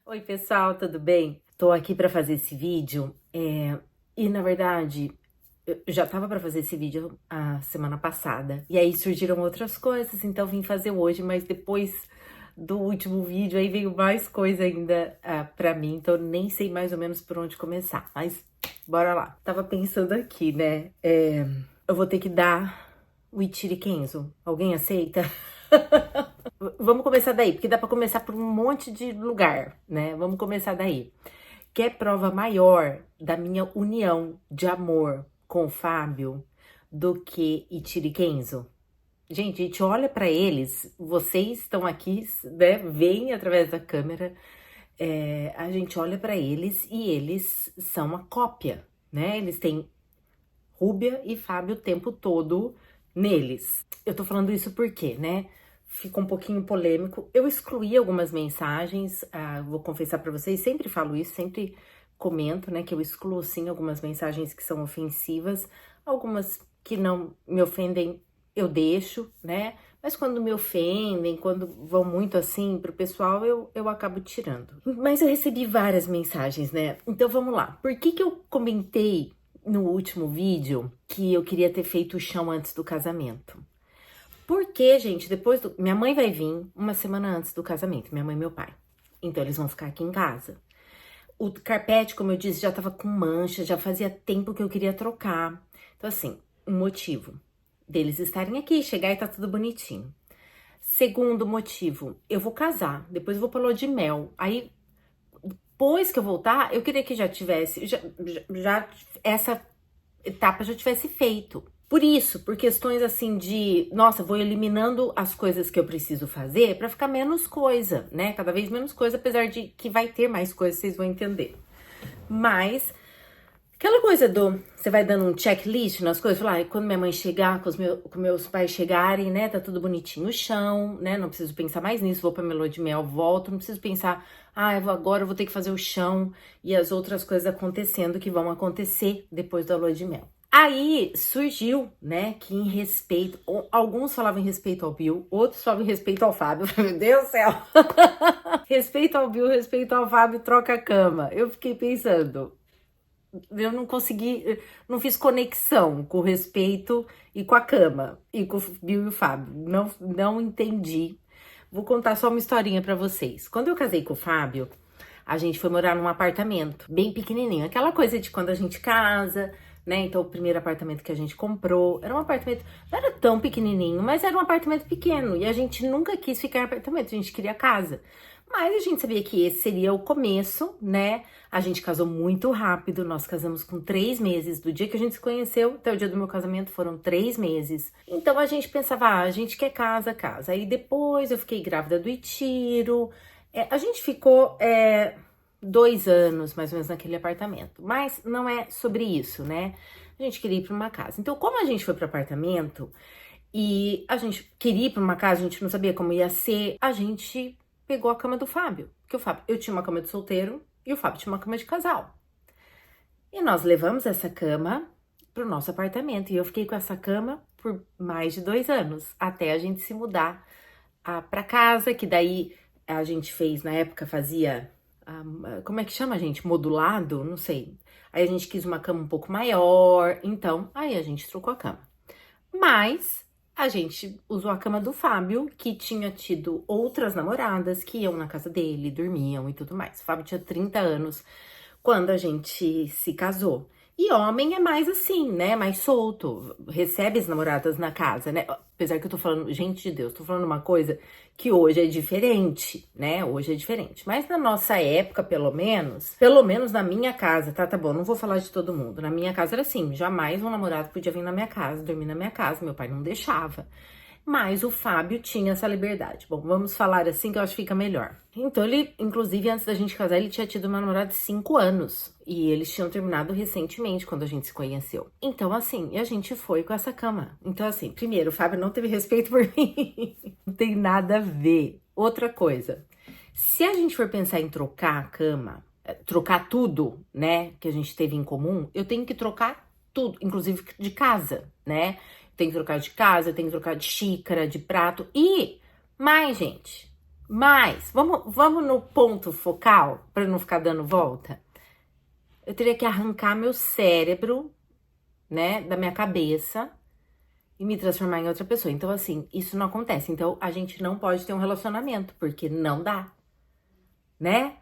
Oi, pessoal, tudo bem? Tô aqui para fazer esse vídeo e, na verdade, eu já tava para fazer esse vídeo a semana passada. E aí surgiram outras coisas, então vim fazer hoje, mas depois do último vídeo aí veio mais coisa ainda para mim, então nem sei mais ou menos por onde começar. Mas bora lá. Tava pensando aqui, né? Eu vou ter que dar o Itiri Kenzo. Alguém aceita? Vamos começar daí, porque dá para começar por um monte de lugar, né? Vamos começar daí. Quer prova maior da minha união de amor com o Fábio do que Itiri Kenzo? Gente, a gente olha para eles, vocês estão aqui, né? Veem através da câmera, a gente olha para eles e eles são uma cópia, né? Eles têm Rúbia e Fábio o tempo todo neles. Eu tô falando isso porque, né? Ficou um pouquinho polêmico. Eu excluí algumas mensagens, vou confessar pra vocês, sempre falo isso, sempre comento, né? Que eu excluo sim algumas mensagens que são ofensivas, algumas que não me ofendem, eu deixo, né? Mas quando me ofendem, quando vão muito assim pro pessoal, eu acabo tirando. Mas eu recebi várias mensagens, né? Então vamos lá. Por que eu comentei no último vídeo que eu queria ter feito o chão antes do casamento? Porque, gente, minha mãe vai vir uma semana antes do casamento, minha mãe e meu pai. Então eles vão ficar aqui em casa. O carpete, como eu disse, já tava com mancha, já fazia tempo que eu queria trocar. Então, assim, um motivo deles estarem aqui, chegar e tá tudo bonitinho. Segundo motivo, eu vou casar, depois eu vou pra lua de mel. Aí, depois que eu voltar, eu queria que já tivesse, já essa etapa já tivesse feito. Por isso, por questões assim de, nossa, vou eliminando as coisas que eu preciso fazer pra ficar menos coisa, né? Cada vez menos coisa, apesar de que vai ter mais coisa, vocês vão entender. Mas aquela coisa você vai dando um checklist nas coisas, falar, quando minha mãe chegar, com meus pais chegarem, né, tá tudo bonitinho no chão, né, não preciso pensar mais nisso, vou pra minha lua de mel, volto, não preciso pensar, agora eu vou ter que fazer o chão e as outras coisas acontecendo que vão acontecer depois da lua de mel. Aí surgiu, né, que em respeito, alguns falavam em respeito ao Bill, outros falavam em respeito ao Fábio, meu Deus do céu, respeito ao Bill, respeito ao Fábio, troca a cama. Eu fiquei pensando, eu não consegui, não fiz conexão com o respeito e com a cama, e com o Bill e o Fábio, não entendi. Vou contar só uma historinha pra vocês. Quando eu casei com o Fábio, a gente foi morar num apartamento bem pequenininho, aquela coisa de quando a gente casa, né? Então, o primeiro apartamento que a gente comprou era um apartamento, não era tão pequenininho, mas era um apartamento pequeno, e a gente nunca quis ficar em apartamento, a gente queria casa. Mas a gente sabia que esse seria o começo, né? A gente casou muito rápido, nós casamos com 3 meses. Do dia que a gente se conheceu até o dia do meu casamento foram 3 meses. Então a gente pensava, a gente quer casa. Aí depois eu fiquei grávida do Itiro. A gente ficou 2 anos mais ou menos naquele apartamento. Mas não é sobre isso, né? A gente queria ir para uma casa. Então, como a gente foi para o apartamento e a gente queria ir para uma casa, a gente não sabia como ia ser, a gente pegou a cama do Fábio. Porque o Fábio, eu tinha uma cama de solteiro e o Fábio tinha uma cama de casal. E nós levamos essa cama pro nosso apartamento. E eu fiquei com essa cama por mais de 2 anos, até a gente se mudar pra casa, que daí a gente fez, na época fazia, como é que chama, gente? Modulado? Não sei. Aí a gente quis uma cama um pouco maior, então aí a gente trocou a cama. Mas a gente usou a cama do Fábio, que tinha tido outras namoradas que iam na casa dele, dormiam e tudo mais. O Fábio tinha 30 anos quando a gente se casou. E homem é mais assim, né? Mais solto, recebe as namoradas na casa, né? Apesar que eu tô falando, gente de Deus, tô falando uma coisa que hoje é diferente, né? Hoje é diferente. Mas na nossa época, pelo menos na minha casa, tá bom, não vou falar de todo mundo. Na minha casa era assim, jamais um namorado podia vir na minha casa, dormir na minha casa, meu pai não deixava. Mas o Fábio tinha essa liberdade. Bom, vamos falar assim que eu acho que fica melhor. Então ele, inclusive, antes da gente casar, ele tinha tido uma namorada de 5 anos. E eles tinham terminado recentemente, quando a gente se conheceu. Então, assim, e a gente foi com essa cama. Então, assim, primeiro, o Fábio não teve respeito por mim. Não tem nada a ver. Outra coisa, se a gente for pensar em trocar a cama, trocar tudo, né, que a gente teve em comum, eu tenho que trocar tudo, inclusive de casa, né? Tem que trocar de casa, tem que trocar de xícara, de prato. E mais, gente, Mas, vamos no ponto focal, para não ficar dando volta? Eu teria que arrancar meu cérebro, né, da minha cabeça e me transformar em outra pessoa. Então, assim, isso não acontece. Então, a gente não pode ter um relacionamento, porque não dá, né?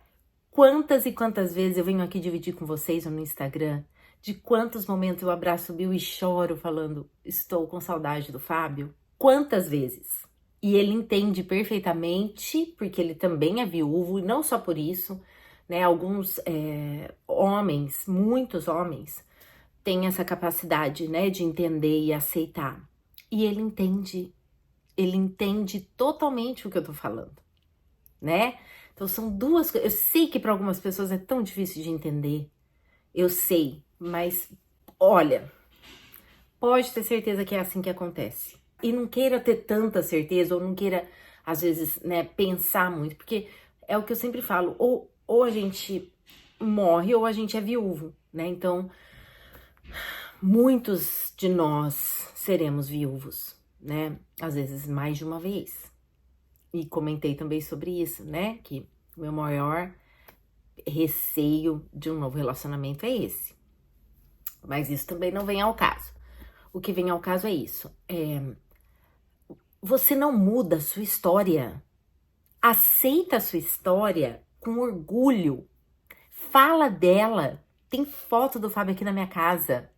Quantas e quantas vezes eu venho aqui dividir com vocês no Instagram, de quantos momentos eu abraço o Bill e choro falando, estou com saudade do Fábio? Quantas vezes? E ele entende perfeitamente, porque ele também é viúvo, e não só por isso, né? Alguns homens, muitos homens, têm essa capacidade, né, de entender e aceitar. E ele entende totalmente o que eu tô falando, né? Então são duas coisas. Eu sei que para algumas pessoas é tão difícil de entender, eu sei, mas olha, pode ter certeza que é assim que acontece. E não queira ter tanta certeza, ou não queira, às vezes, né, pensar muito, porque é o que eu sempre falo, ou a gente morre ou a gente é viúvo, né? Então, muitos de nós seremos viúvos, né? Às vezes mais de uma vez. E comentei também sobre isso, né? Que o meu maior receio de um novo relacionamento é esse. Mas isso também não vem ao caso. O que vem ao caso é isso. Você não muda a sua história. Aceita a sua história com orgulho. Fala dela. Tem foto do Fábio aqui na minha casa.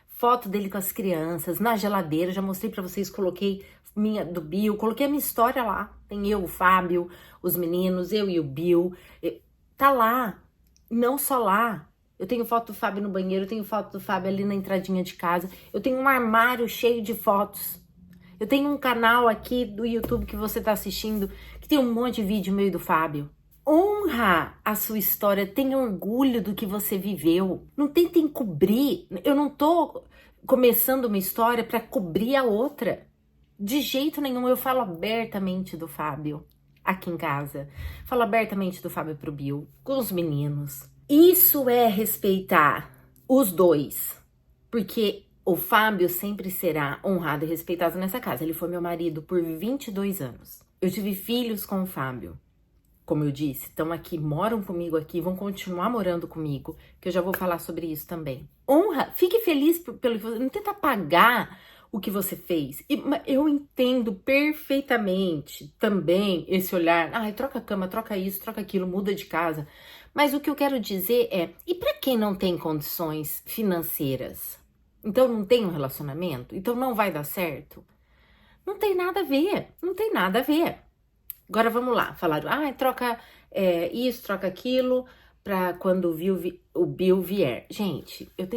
Foto dele com as crianças, na geladeira. Já mostrei pra vocês, coloquei minha do Bill. Coloquei a minha história lá. Tem eu, o Fábio, os meninos, eu e o Bill. Tá lá. Não só lá. Eu tenho foto do Fábio no banheiro, eu tenho foto do Fábio ali na entradinha de casa. Eu tenho um armário cheio de fotos. Eu tenho um canal aqui do YouTube que você tá assistindo, que tem um monte de vídeo meu e do Fábio. Honra a sua história, tenha orgulho do que você viveu. Não tenta encobrir. Eu não tô começando uma história para cobrir a outra. De jeito nenhum, eu falo abertamente do Fábio aqui em casa. Falo abertamente do Fábio pro Bill, com os meninos. Isso é respeitar os dois, porque o Fábio sempre será honrado e respeitado nessa casa. Ele foi meu marido por 22 anos. Eu tive filhos com o Fábio, como eu disse, estão aqui, moram comigo aqui, vão continuar morando comigo, que eu já vou falar sobre isso também. Honra, fique feliz pelo que você... Não tenta apagar o que você fez. Eu entendo perfeitamente também esse olhar, troca a cama, troca isso, troca aquilo, muda de casa. Mas o que eu quero dizer é, e para quem não tem condições financeiras? Então não tem um relacionamento? Então não vai dar certo? Não tem nada a ver, não tem nada a ver. Agora vamos lá, falaram, troca isso, troca aquilo, pra quando o Bill vier. Gente, eu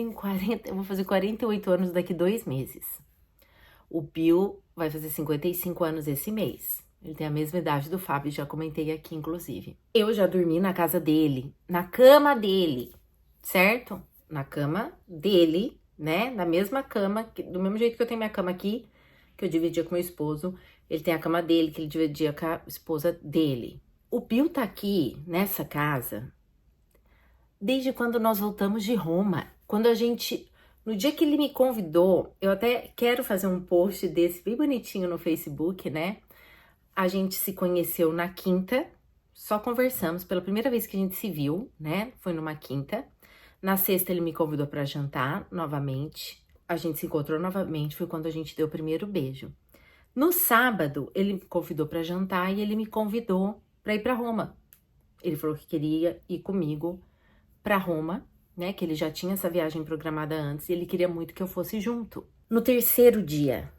vou fazer 48 anos daqui 2 meses. O Bill vai fazer 55 anos esse mês. Ele tem a mesma idade do Fábio, já comentei aqui, inclusive. Eu já dormi na casa dele, na cama dele, certo? Na cama dele, né? Na mesma cama, do mesmo jeito que eu tenho minha cama aqui, que eu dividia com meu esposo, ele tem a cama dele, que ele dividia com a esposa dele. O Bill tá aqui, nessa casa, desde quando nós voltamos de Roma. No dia que ele me convidou, eu até quero fazer um post desse bem bonitinho no Facebook, né? A gente se conheceu na quinta, só conversamos pela primeira vez que a gente se viu, né? Foi numa quinta. Na sexta ele me convidou para jantar novamente. A gente se encontrou novamente, foi quando a gente deu o primeiro beijo. No sábado, ele me convidou para jantar e ele me convidou para ir para Roma. Ele falou que queria ir comigo para Roma, né? Que ele já tinha essa viagem programada antes e ele queria muito que eu fosse junto. No terceiro dia,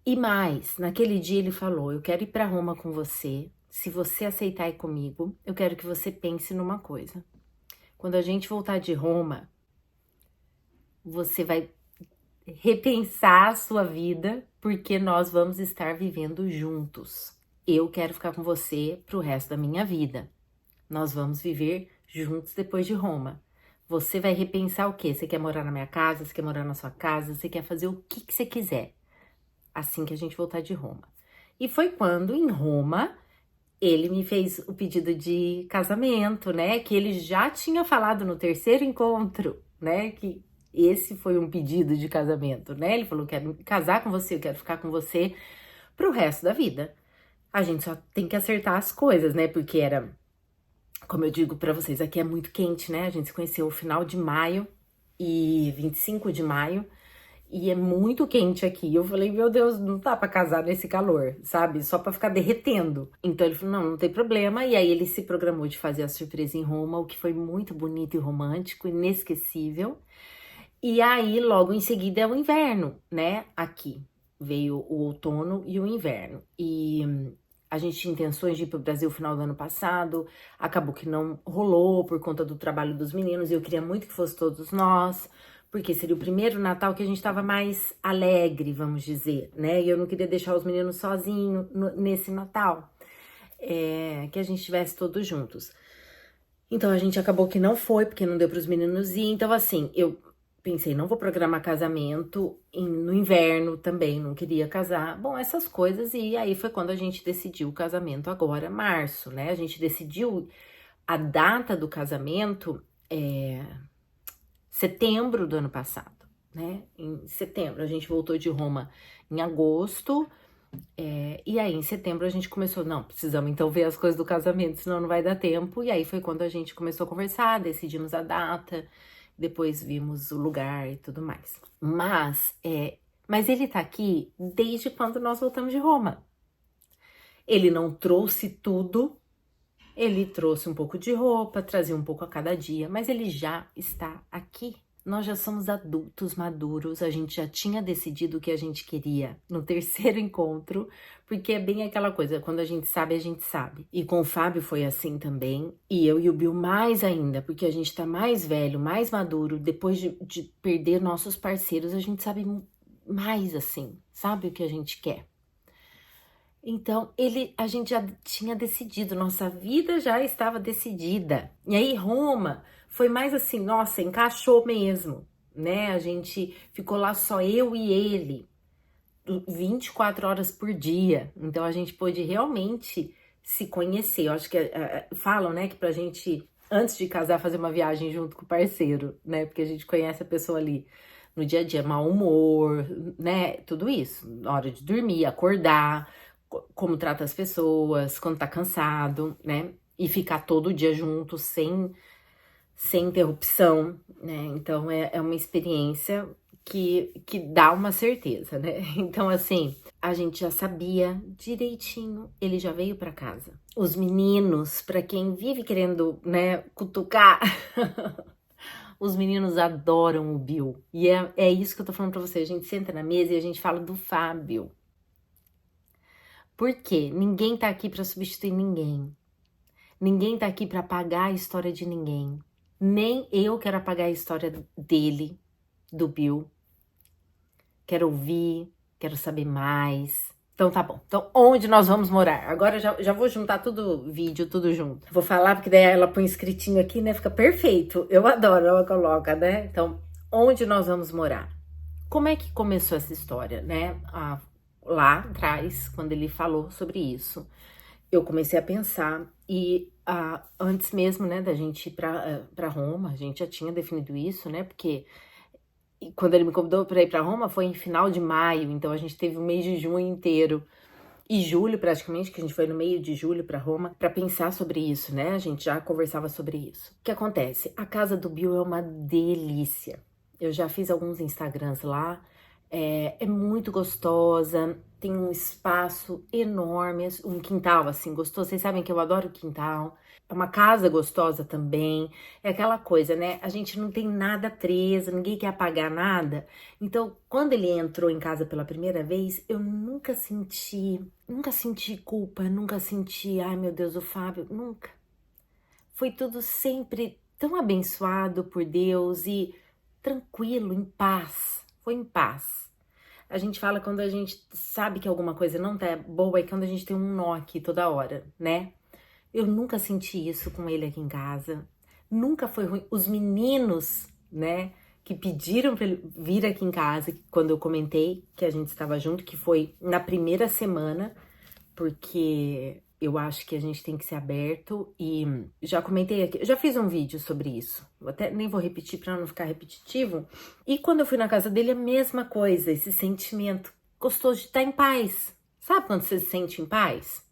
e mais, naquele dia ele falou, eu quero ir para Roma com você. Se você aceitar ir comigo, eu quero que você pense numa coisa. Quando a gente voltar de Roma, você vai repensar a sua vida, porque nós vamos estar vivendo juntos. Eu quero ficar com você pro resto da minha vida. Nós vamos viver juntos depois de Roma. Você vai repensar o quê? Você quer morar na minha casa? Você quer morar na sua casa? Você quer fazer o que você quiser, assim que a gente voltar de Roma. E foi quando, em Roma, ele me fez o pedido de casamento, né? Que ele já tinha falado no terceiro encontro, né? Que esse foi um pedido de casamento, né? Ele falou, quero casar com você, eu quero ficar com você pro resto da vida. A gente só tem que acertar as coisas, né? Porque era, como eu digo pra vocês, aqui é muito quente, né? A gente se conheceu no final de maio e 25 de maio. E é muito quente aqui. Eu falei, meu Deus, não dá pra casar nesse calor, sabe? Só pra ficar derretendo. Então ele falou, não tem problema. E aí ele se programou de fazer a surpresa em Roma, o que foi muito bonito e romântico, inesquecível. E aí, logo em seguida, é o inverno, né? Aqui veio o outono e o inverno. E a gente tinha intenções de ir pro Brasil no final do ano passado. Acabou que não rolou por conta do trabalho dos meninos. E eu queria muito que fosse todos nós, porque seria o primeiro Natal que a gente tava mais alegre, vamos dizer, né? E eu não queria deixar os meninos sozinhos nesse Natal. Que a gente estivesse todos juntos. Então a gente acabou que não foi, porque não deu para os meninos ir. Então, assim, eu pensei, não vou programar casamento no inverno também, não queria casar. Bom, essas coisas. E aí foi quando a gente decidiu o casamento agora, março, né? A gente decidiu a data do casamento setembro do ano passado, né? Em setembro. A gente voltou de Roma em agosto. E aí, em setembro, a gente começou, não, precisamos então ver as coisas do casamento, senão não vai dar tempo. E aí foi quando a gente começou a conversar, decidimos a data, depois vimos o lugar e tudo mais. Mas ele tá aqui desde quando nós voltamos de Roma. Ele não trouxe tudo, ele trouxe um pouco de roupa, trazia um pouco a cada dia, mas ele já está aqui. Nós já somos adultos maduros, a gente já tinha decidido o que a gente queria no terceiro encontro, porque é bem aquela coisa, quando a gente sabe, a gente sabe. E com o Fábio foi assim também, e eu e o Bill mais ainda, porque a gente tá mais velho, mais maduro, depois de perder nossos parceiros, a gente sabe mais assim, sabe o que a gente quer. Então, a gente já tinha decidido, nossa vida já estava decidida. E aí, Roma foi mais assim, nossa, encaixou mesmo, né? A gente ficou lá só eu e ele, 24 horas por dia. Então, a gente pôde realmente se conhecer. Eu acho que falam, né, que pra gente, antes de casar, fazer uma viagem junto com o parceiro, né? Porque a gente conhece a pessoa ali no dia a dia, mau humor, né? Tudo isso, na hora de dormir, acordar, como trata as pessoas, quando tá cansado, né? E ficar todo dia junto, sem interrupção, né? Então, é uma experiência que dá uma certeza, né? Então, assim, a gente já sabia direitinho, ele já veio pra casa. Os meninos, pra quem vive querendo, né, cutucar, os meninos adoram o Bill. E é isso que eu tô falando pra você. A gente senta na mesa e a gente fala do Fábio. Por quê? Ninguém tá aqui pra substituir ninguém. Ninguém tá aqui pra apagar a história de ninguém. Nem eu quero apagar a história dele, do Bill. Quero ouvir, quero saber mais. Então tá bom. Então, onde nós vamos morar? Agora já vou juntar tudo, vídeo, tudo junto. Vou falar, porque daí ela põe escritinho aqui, né? Fica perfeito. Eu adoro, ela coloca, né? Então, onde nós vamos morar? Como é que começou essa história, né? Lá atrás, quando ele falou sobre isso, eu comecei a pensar e antes mesmo, né, da gente ir para Roma, a gente já tinha definido isso, né? Porque quando ele me convidou para ir para Roma foi em final de maio, então a gente teve o mês de junho inteiro e julho praticamente, que a gente foi no meio de julho para Roma, para pensar sobre isso, né? A gente já conversava sobre isso. O que acontece? A casa do Bill é uma delícia. Eu já fiz alguns Instagrams lá. É muito gostosa, tem um espaço enorme, um quintal assim gostoso. Vocês sabem que eu adoro quintal. É uma casa gostosa também. É aquela coisa, né? A gente não tem nada preso, ninguém quer apagar nada. Então, quando ele entrou em casa pela primeira vez, eu nunca senti culpa, nunca senti, ai meu Deus, o Fábio, nunca. Foi tudo sempre tão abençoado por Deus e tranquilo, em paz. Foi em paz. A gente fala quando a gente sabe que alguma coisa não tá boa, é quando a gente tem um nó aqui toda hora, né? Eu nunca senti isso com ele aqui em casa. Nunca foi ruim. Os meninos, né, que pediram pra ele vir aqui em casa, quando eu comentei que a gente estava junto, que foi na primeira semana, porque eu acho que a gente tem que ser aberto e já comentei aqui, já fiz um vídeo sobre isso, até nem vou repetir para não ficar repetitivo. E quando eu fui na casa dele, a mesma coisa, esse sentimento gostoso de estar em paz. Sabe quando você se sente em paz?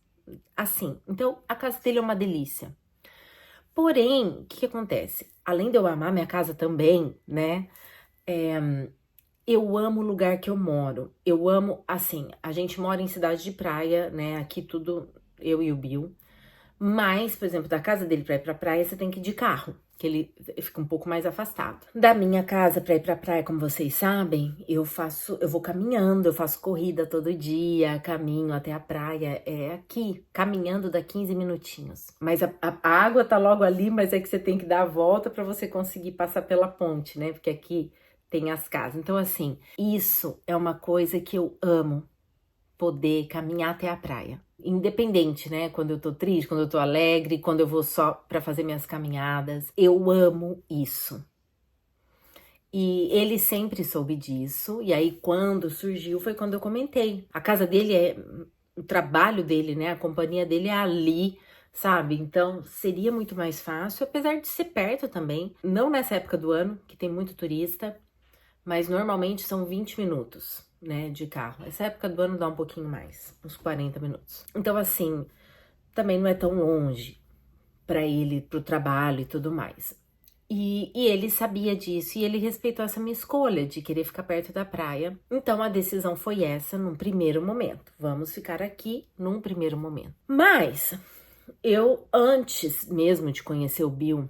assim. Então, a casa dele é uma delícia. Porém, o que acontece? Além de eu amar minha casa também, né? Eu amo o lugar que eu moro. Eu amo, assim, a gente mora em cidade de praia, né? Aqui tudo, eu e o Bill. Mas, por exemplo, da casa dele pra ir pra praia, você tem que ir de carro, que ele fica um pouco mais afastado. Da minha casa pra ir pra praia, como vocês sabem, eu vou caminhando, eu faço corrida todo dia, caminho até a praia, é aqui, caminhando dá 15 minutinhos. Mas a água tá logo ali, mas é que você tem que dar a volta pra você conseguir passar pela ponte, né? Porque aqui tem as casas. Então, assim, isso é uma coisa que eu amo, poder caminhar até a praia. Independente, né? Quando eu tô triste, quando eu tô alegre, quando eu vou só pra fazer minhas caminhadas. Eu amo isso. E ele sempre soube disso. E aí, quando surgiu, foi quando eu comentei. A casa dele o trabalho dele, né? A companhia dele é ali, sabe? Então, seria muito mais fácil, apesar de ser perto também. Não nessa época do ano, que tem muito turista, mas normalmente são 20 minutos, né, de carro. Essa época do ano dá um pouquinho mais, uns 40 minutos. Então, assim, também não é tão longe para ele, pro trabalho e tudo mais. E ele sabia disso e ele respeitou essa minha escolha de querer ficar perto da praia. Então, a decisão foi essa num primeiro momento. Vamos ficar aqui num primeiro momento. Mas, eu, antes mesmo de conhecer o Bill,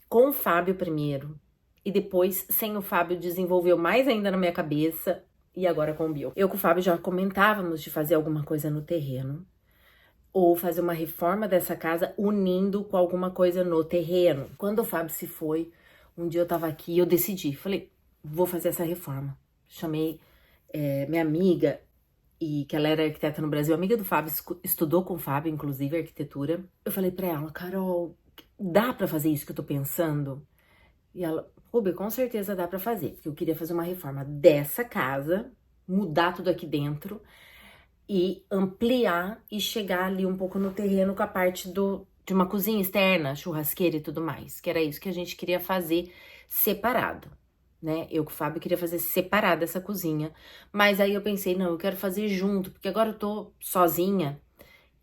com o Fábio primeiro, e depois, sem o Fábio, desenvolveu mais ainda na minha cabeça, e agora com o Bill. Eu com o Fábio já comentávamos de fazer alguma coisa no terreno, ou fazer uma reforma dessa casa unindo com alguma coisa no terreno. Quando o Fábio se foi, um dia eu tava aqui e eu decidi, falei, vou fazer essa reforma. Chamei minha amiga, e que ela era arquiteta no Brasil, amiga do Fábio, estudou com o Fábio, inclusive, arquitetura. Eu falei pra ela, Carol, dá pra fazer isso que eu tô pensando? E ela, Ruby, com certeza dá pra fazer, porque eu queria fazer uma reforma dessa casa, mudar tudo aqui dentro e ampliar e chegar ali um pouco no terreno com a parte de uma cozinha externa, churrasqueira e tudo mais, que era isso que a gente queria fazer separado, né? Eu com o Fábio queria fazer separada essa cozinha, mas aí eu pensei, não, eu quero fazer junto, porque agora eu tô sozinha,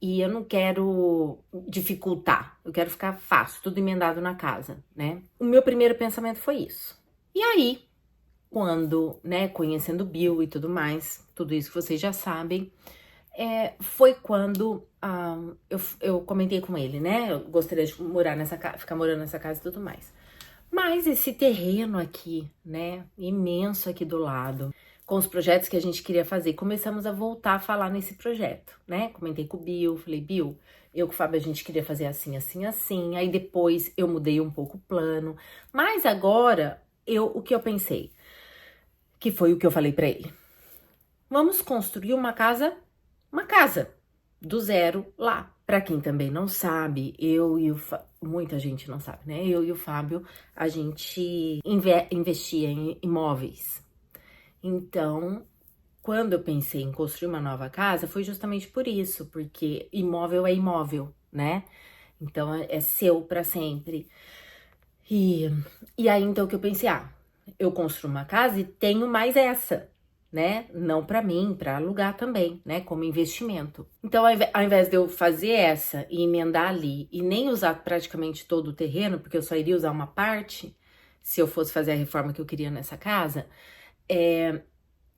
e eu não quero dificultar, eu quero ficar fácil, tudo emendado na casa, né? O meu primeiro pensamento foi isso. E aí, quando, né, conhecendo o Bill e tudo mais, tudo isso que vocês já sabem, foi quando eu comentei com ele, né? Eu gostaria de morar nessa casa, ficar morando nessa casa e tudo mais. Mas esse terreno aqui, né, imenso aqui do lado, com os projetos que a gente queria fazer, começamos a voltar a falar nesse projeto, né? Comentei com o Bill, falei, Bill, eu com o Fábio a gente queria fazer assim, assim, assim. Aí depois eu mudei um pouco o plano. Mas agora, o que eu pensei, que foi o que eu falei pra ele. Vamos construir uma casa do zero lá. Pra quem também não sabe, muita gente não sabe, né? Eu e o Fábio, a gente investia em imóveis. Então, quando eu pensei em construir uma nova casa, foi justamente por isso, porque imóvel é imóvel, né? Então, é seu pra sempre. E aí, então, que eu pensei, eu construo uma casa e tenho mais essa, né? Não pra mim, pra alugar também, né? Como investimento. Então, ao invés de eu fazer essa e emendar ali e nem usar praticamente todo o terreno, porque eu só iria usar uma parte, se eu fosse fazer a reforma que eu queria nessa casa,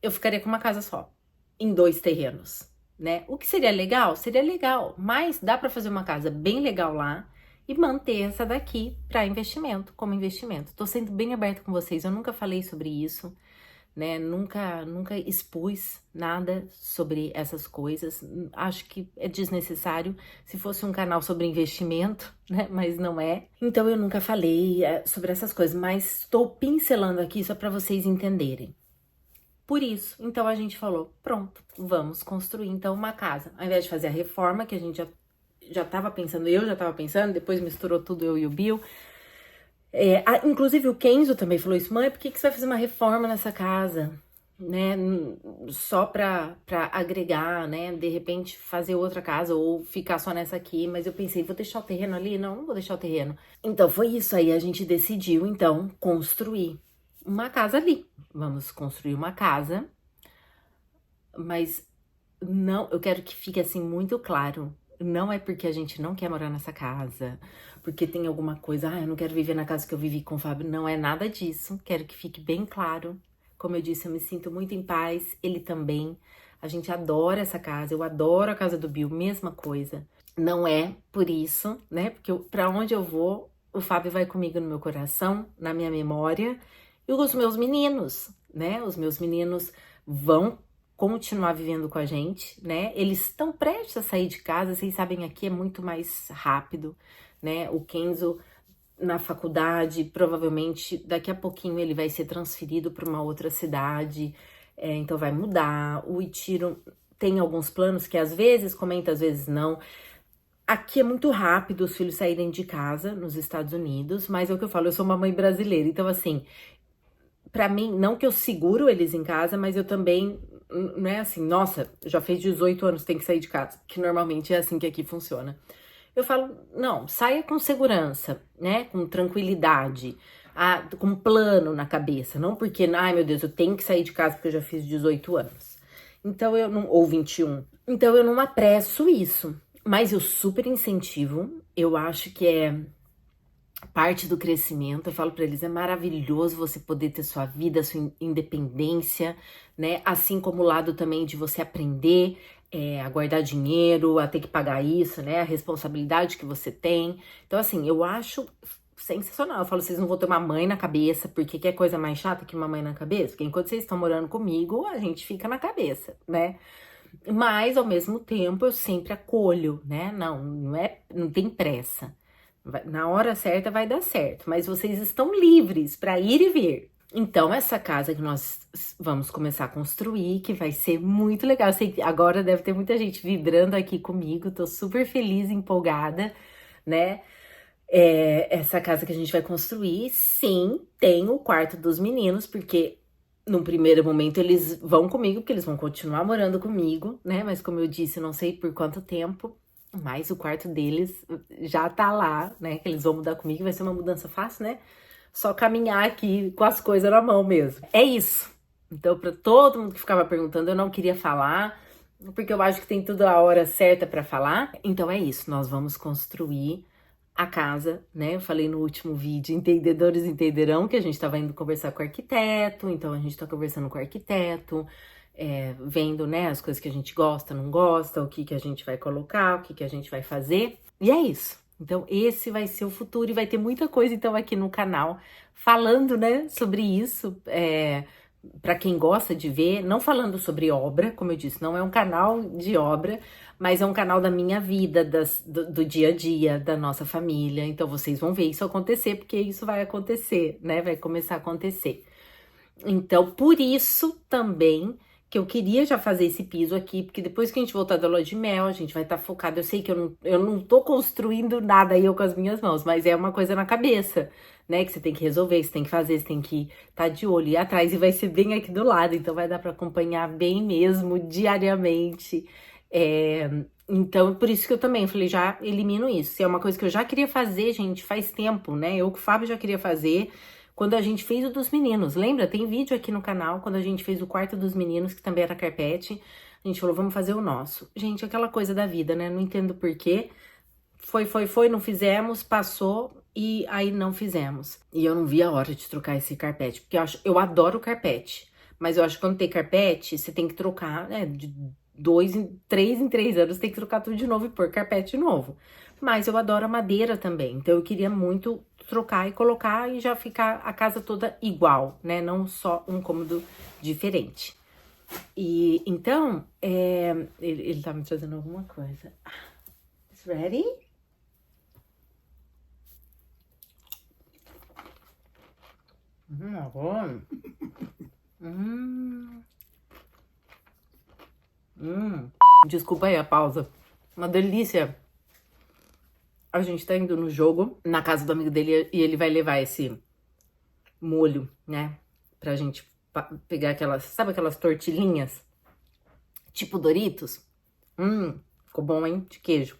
eu ficaria com uma casa só, em 2 terrenos, né? O que seria legal? Seria legal, mas dá pra fazer uma casa bem legal lá e manter essa daqui para investimento, como investimento. Tô sendo bem aberta com vocês, eu nunca falei sobre isso, né? Nunca expus nada sobre essas coisas. Acho que é desnecessário se fosse um canal sobre investimento, né? Mas não é. Então eu nunca falei sobre essas coisas, mas estou pincelando aqui só para vocês entenderem. Por isso, então a gente falou, pronto, vamos construir então uma casa. Ao invés de fazer a reforma, que a gente já tava pensando, eu já tava pensando, depois misturou tudo eu e o Bill. Inclusive o Kenzo também falou isso, mãe, por que você vai fazer uma reforma nessa casa? Né, só pra agregar, né, de repente fazer outra casa ou ficar só nessa aqui, mas eu pensei, vou deixar o terreno ali? Não vou deixar o terreno. Então foi isso aí, a gente decidiu então construir uma casa ali. Vamos construir uma casa, mas não, eu quero que fique assim muito claro, Não é porque a gente não quer morar nessa casa, porque tem alguma coisa, eu não quero viver na casa que eu vivi com o Fábio. Não é nada disso, quero que fique bem claro. Como eu disse, eu me sinto muito em paz, ele também. A gente adora essa casa, eu adoro a casa do Bill, mesma coisa. Não é por isso, né? Porque pra onde eu vou, o Fábio vai comigo no meu coração, na minha memória. E os meus meninos, né? Os meus meninos vão continuar vivendo com a gente, né? Eles estão prestes a sair de casa, vocês sabem, aqui é muito mais rápido, né? O Kenzo na faculdade, provavelmente daqui a pouquinho ele vai ser transferido para uma outra cidade, então vai mudar. O Ichiro tem alguns planos que às vezes comenta, às vezes não. Aqui é muito rápido os filhos saírem de casa nos Estados Unidos, mas é o que eu falo, eu sou uma mãe brasileira, então assim, pra mim, não que eu seguro eles em casa, mas eu também, não é assim, nossa, já fez 18 anos, tem que sair de casa, que normalmente é assim que aqui funciona. Eu falo, não, saia com segurança, né, com tranquilidade, com um plano na cabeça, não porque, ai meu Deus, eu tenho que sair de casa porque eu já fiz 18 anos. Então eu não, ou 21. Então eu não apresso isso, mas eu super incentivo, eu acho que é parte do crescimento. Eu falo para eles, é maravilhoso você poder ter sua vida, sua independência, né? Assim como o lado também de você aprender a guardar dinheiro, a ter que pagar isso, né? A responsabilidade que você tem. Então, assim, eu acho sensacional. Eu falo, vocês não vão ter uma mãe na cabeça, porque que é coisa mais chata que uma mãe na cabeça? Porque enquanto vocês estão morando comigo, a gente fica na cabeça, né? Mas, ao mesmo tempo, eu sempre acolho, né? Não tem pressa. Na hora certa vai dar certo, mas vocês estão livres para ir e vir. Então, essa casa que nós vamos começar a construir, que vai ser muito legal. Eu sei que agora deve ter muita gente vibrando aqui comigo, tô super feliz, empolgada, né? Essa casa que a gente vai construir, sim, tem o quarto dos meninos, porque num primeiro momento eles vão comigo, porque eles vão continuar morando comigo, né? Mas como eu disse, eu não sei por quanto tempo. Mas o quarto deles já tá lá, né? Que eles vão mudar comigo, vai ser uma mudança fácil, né? Só caminhar aqui com as coisas na mão mesmo. É isso. Então, pra todo mundo que ficava perguntando, eu não queria falar, porque eu acho que tem tudo a hora certa pra falar. Então é isso, nós vamos construir a casa, né? Eu falei no último vídeo, entendedores entenderão, que a gente tava indo conversar com o arquiteto, então a gente tá conversando com o arquiteto, vendo, né, as coisas que a gente gosta, não gosta, o que a gente vai colocar, o que a gente vai fazer. E é isso. Então, esse vai ser o futuro e vai ter muita coisa, então, aqui no canal falando, né, sobre isso, para quem gosta de ver, não falando sobre obra, como eu disse, não é um canal de obra, mas é um canal da minha vida, do dia a dia, da nossa família. Então, vocês vão ver isso acontecer, porque isso vai acontecer, né, vai começar a acontecer. Então, por isso também que eu queria já fazer esse piso aqui, porque depois que a gente voltar da lua de mel, a gente vai estar focado. Eu sei que eu não tô construindo nada aí eu com as minhas mãos, mas é uma coisa na cabeça, né? Que você tem que resolver, que você tem que fazer, você tem que estar de olho e atrás, e vai ser bem aqui do lado, então vai dar para acompanhar bem mesmo, diariamente. Então, por isso que eu também falei, já elimino isso. Se é uma coisa que eu já queria fazer, gente, faz tempo, né? Eu com o Fábio já queria fazer. Quando a gente fez o dos meninos, lembra? Tem vídeo aqui no canal, quando a gente fez o quarto dos meninos, que também era carpete, a gente falou, vamos fazer o nosso. Gente, aquela coisa da vida, né? Não entendo por quê. Foi, não fizemos, passou e aí não fizemos. E eu não vi a hora de trocar esse carpete, porque eu adoro carpete, mas eu acho que quando tem carpete, você tem que trocar, né? De 3 em 3 anos, tem que trocar tudo de novo e pôr carpete novo. Mas eu adoro a madeira também, então eu queria muito trocar e colocar e já ficar a casa toda igual, né? Não só um cômodo diferente. E então, ele tá me trazendo alguma coisa. It's ready? Bom. Desculpa aí a pausa. Uma delícia. A gente tá indo no jogo, na casa do amigo dele, e ele vai levar esse molho, né? Pra gente pegar aquelas, sabe aquelas tortilhinhas? Tipo Doritos? Ficou bom, hein? De queijo.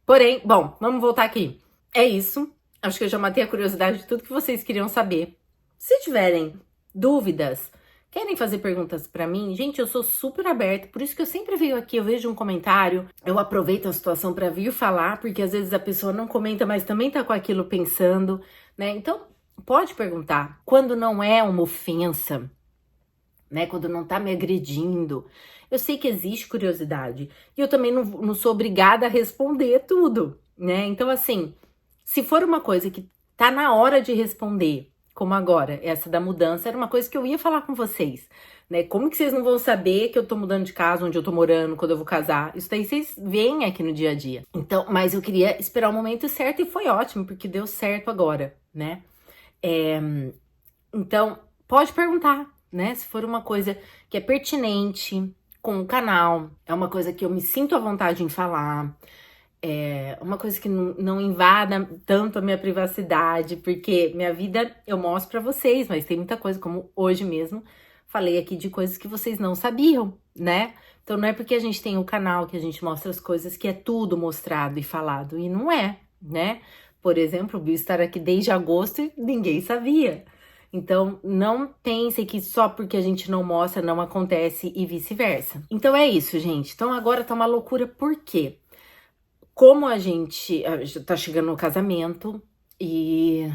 Porém, bom, vamos voltar aqui. É isso. Acho que eu já matei a curiosidade de tudo que vocês queriam saber. Se tiverem dúvidas, Querem fazer perguntas pra mim? Gente, eu sou super aberta, por isso que eu sempre venho aqui, eu vejo um comentário, eu aproveito a situação pra vir falar, porque às vezes a pessoa não comenta, mas também tá com aquilo pensando, né? Então, pode perguntar. Quando não é uma ofensa, né? Quando não tá me agredindo, eu sei que existe curiosidade. E eu também não sou obrigada a responder tudo, né? Então, assim, se for uma coisa que tá na hora de responder, como agora, essa da mudança, era uma coisa que eu ia falar com vocês, né? Como que vocês não vão saber que eu tô mudando de casa, onde eu tô morando, quando eu vou casar? Isso daí vocês veem aqui no dia a dia. Então, mas eu queria esperar o momento certo e foi ótimo, porque deu certo agora, né? Então, pode perguntar, né? Se for uma coisa que é pertinente com o canal, é uma coisa que eu me sinto à vontade em falar, é uma coisa que não invada tanto a minha privacidade, porque minha vida eu mostro pra vocês, mas tem muita coisa, como hoje mesmo, falei aqui de coisas que vocês não sabiam, né? Então não é porque a gente tem o canal que a gente mostra as coisas que é tudo mostrado e falado, e não é, né? Por exemplo, o Bill estar aqui desde agosto e ninguém sabia. Então, não pensem que só porque a gente não mostra não acontece e vice-versa. Então é isso, gente. Então agora tá uma loucura, por quê? Como a gente já tá chegando no casamento e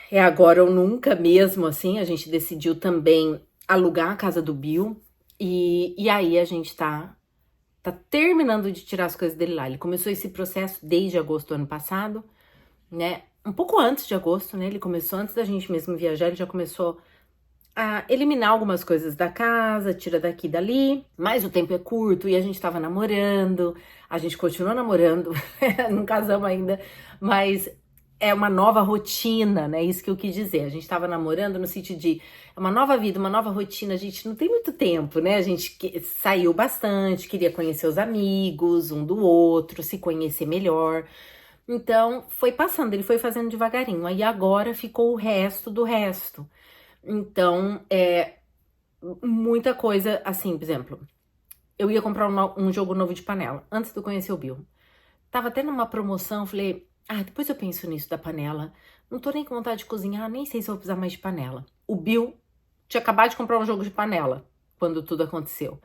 é agora ou nunca mesmo, assim, a gente decidiu também alugar a casa do Bill e aí a gente tá terminando de tirar as coisas dele lá. Ele começou esse processo desde agosto do ano passado, né? Um pouco antes de agosto, né? Ele começou antes da gente mesmo viajar, ele já começou a eliminar algumas coisas da casa, tira daqui e dali, mas o tempo é curto e a gente tava namorando, a gente continuou namorando, não casamos ainda, mas é uma nova rotina, né? Isso que eu quis dizer. A gente tava namorando no sentido de uma nova vida, uma nova rotina. A gente não tem muito tempo, né? A gente saiu bastante, queria conhecer os amigos, um do outro, se conhecer melhor. Então, foi passando, ele foi fazendo devagarinho. Aí agora ficou o resto do resto. Então, muita coisa, assim, por exemplo, eu ia comprar um jogo novo de panela, antes de eu conhecer o Bill. Tava até numa promoção, falei, depois eu penso nisso da panela. Não tô nem com vontade de cozinhar, nem sei se eu vou precisar mais de panela. O Bill tinha acabado de comprar um jogo de panela, quando tudo aconteceu.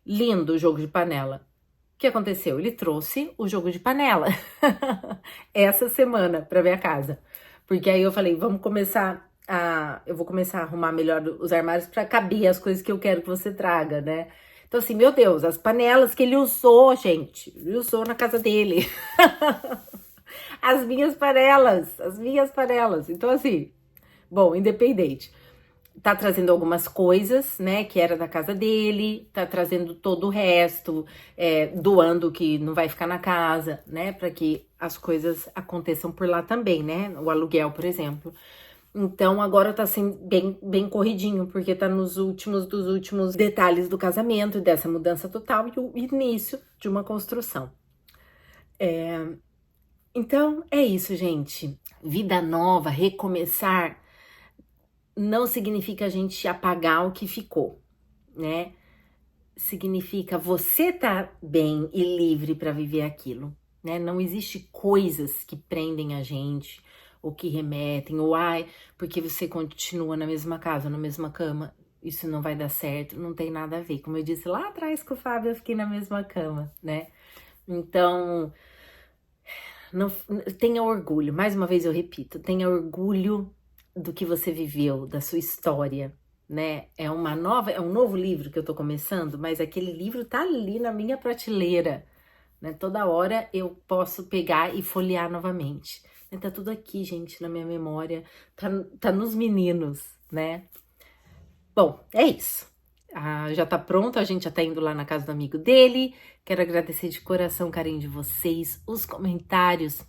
Lindo o jogo de panela. O que aconteceu? Ele trouxe o jogo de panela essa semana pra minha casa. Porque aí eu falei, eu vou começar a arrumar melhor os armários pra caber as coisas que eu quero que você traga, né? Então assim, meu Deus, as panelas que ele usou, gente, ele usou na casa dele. As minhas panelas. Então assim, bom, independente. Tá trazendo algumas coisas, né, que era da casa dele, tá trazendo todo o resto, doando o que não vai ficar na casa, né, para que as coisas aconteçam por lá também, né, o aluguel, por exemplo. Então, agora tá sendo bem corridinho, porque tá nos últimos dos últimos detalhes do casamento, dessa mudança total e o início de uma construção. Então, é isso, gente. Vida nova, recomeçar, não significa a gente apagar o que ficou, né? Significa você tá bem e livre para viver aquilo, né? Não existe coisas que prendem a gente, ou que remetem, ou porque você continua na mesma casa, na mesma cama, isso não vai dar certo, não tem nada a ver. Como eu disse lá atrás com o Fábio, eu fiquei na mesma cama, né? Então, não, tenha orgulho, mais uma vez eu repito, tenha orgulho do que você viveu, da sua história, né? É um novo livro que eu tô começando, mas aquele livro tá ali na minha prateleira, né? Toda hora eu posso pegar e folhear novamente. Tá tudo aqui, gente, na minha memória, tá nos meninos, né? Bom, é isso. Já tá pronto, a gente já tá indo lá na casa do amigo dele. Quero agradecer de coração o carinho de vocês, os comentários.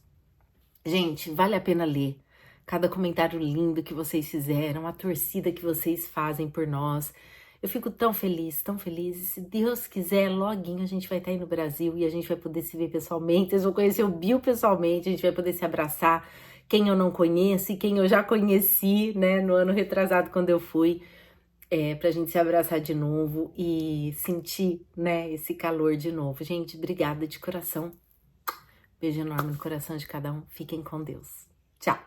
Gente, vale a pena ler. Cada comentário lindo que vocês fizeram, a torcida que vocês fazem por nós. Eu fico tão feliz, tão feliz. E se Deus quiser, loguinho a gente vai estar aí no Brasil e a gente vai poder se ver pessoalmente. Vocês vão conhecer o Bill pessoalmente, a gente vai poder se abraçar. Quem eu não conheço e quem eu já conheci, né, no ano retrasado quando eu fui. Pra gente se abraçar de novo e sentir, né, esse calor de novo. Gente, obrigada de coração. Beijo enorme no coração de cada um. Fiquem com Deus. Tchau!